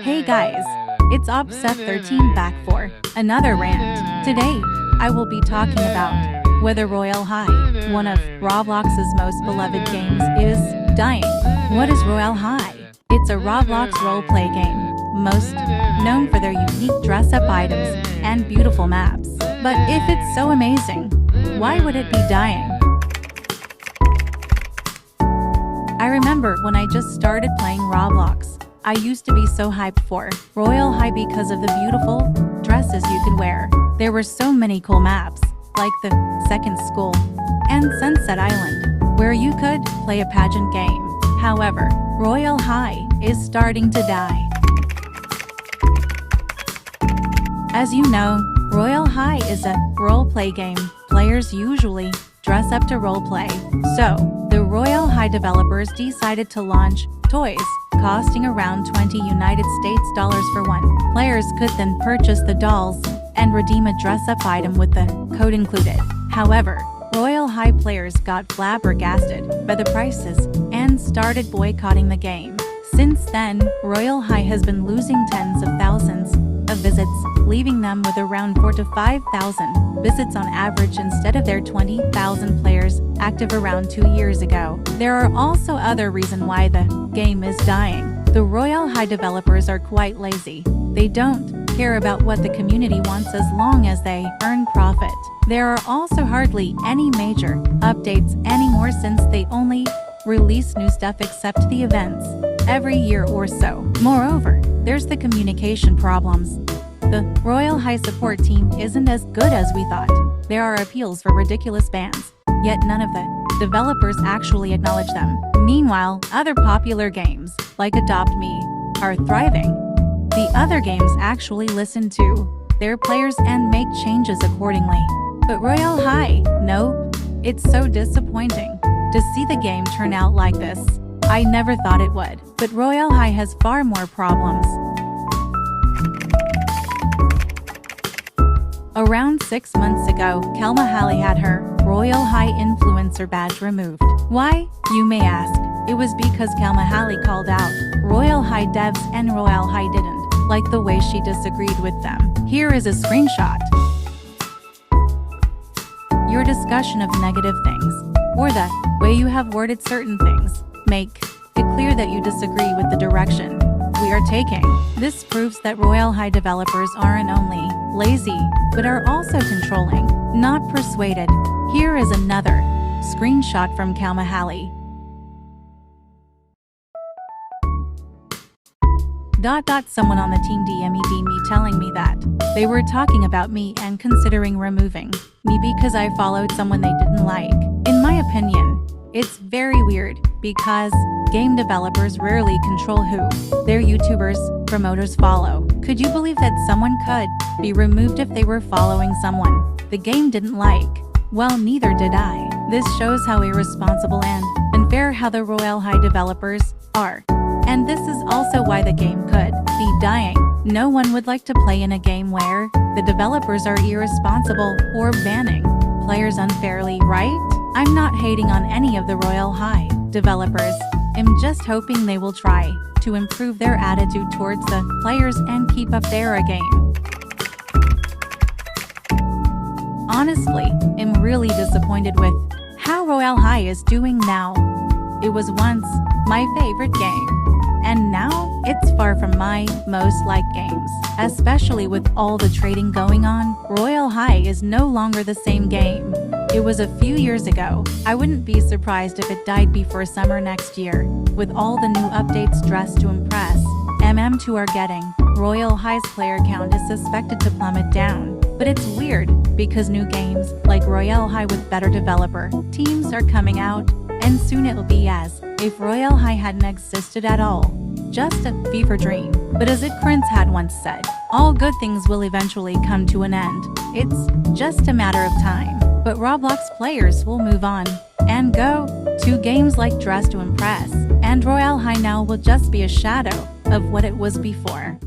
Hey guys, it's Obseth13 back for another rant. Today, I will be talking about whether Royale High, one of Roblox's most beloved games, is dying. What is Royale High? It's a Roblox roleplay game, most known for their unique dress-up items and beautiful maps. But if it's so amazing, why would it be dying? I remember when I just started playing Roblox, I used to be so hyped for Royale High because of the beautiful dresses you could wear. There were so many cool maps, like the Second School and Sunset Island, where you could play a pageant game. However, Royale High is starting to die. As you know, Royale High is a roleplay game. Players usually dress up to roleplay. So, the Royale High developers decided to launch toys costing around $20 United States for one. Players could then purchase the dolls and redeem a dress-up item with the code included. However, Royale High players got flabbergasted by the prices and started boycotting the game. Since then, Royale High has been losing tens of thousands of visits, leaving them with around 4,000 to 5,000 visits on average instead of their 20,000 players active around 2 years ago. There are also other reasons why the game is dying. The Royale High developers are quite lazy. They don't care about what the community wants as long as they earn profit. There are also hardly any major updates anymore since they only release new stuff except the events every year or so. Moreover, there's the communication problems. The Royale High support team isn't as good as we thought. There are appeals for ridiculous bans, yet none of the developers actually acknowledge them. Meanwhile, other popular games, like Adopt Me, are thriving. The other games actually listen to their players and make changes accordingly. But Royale High, nope. It's so disappointing to see the game turn out like this. I never thought it would. But Royale High has far more problems. Around 6 months ago, Kelma Halley had her Royale High influencer badge removed. Why, you may ask? It was because Kelma Halley called out Royale High devs and Royale High didn't like the way she disagreed with them. Here is a screenshot. Your discussion of negative things, or the way you have worded certain things, make it clear that you disagree with the direction we are taking. This proves that Royale High developers aren't only lazy, but are also controlling, not persuaded. Here is another screenshot from Kelma Halley. Someone on the team DM'd me telling me that they were talking about me and considering removing me because I followed someone they didn't like. In my opinion, it's very weird because game developers rarely control who their YouTubers, promoters follow. Could you believe that someone could be removed if they were following someone the game didn't like? Well, neither did I. This shows how irresponsible and unfair how the Royale High developers are. And this is also why the game could be dying. No one would like to play in a game where the developers are irresponsible or banning players unfairly, right? I'm not hating on any of the Royale High developers. I'm just hoping they will try to improve their attitude towards the players and keep up their game. Honestly, I'm really disappointed with how Royale High is doing now. It was once my favorite game, and now it's far from my most liked games. Especially with all the trading going on, Royale High is no longer the same game it was a few years ago. I wouldn't be surprised if it died before summer next year. With all the new updates dressed to impress, MM2 are getting, Royale High's player count is suspected to plummet down. But it's weird, because new games, like Royale High with better developer teams are coming out, and soon it'll be as if Royale High hadn't existed at all. Just a fever dream. But as Prince had once said, all good things will eventually come to an end. It's just a matter of time. But Roblox players will move on and go to games like Dress to Impress, and Royale High now will just be a shadow of what it was before.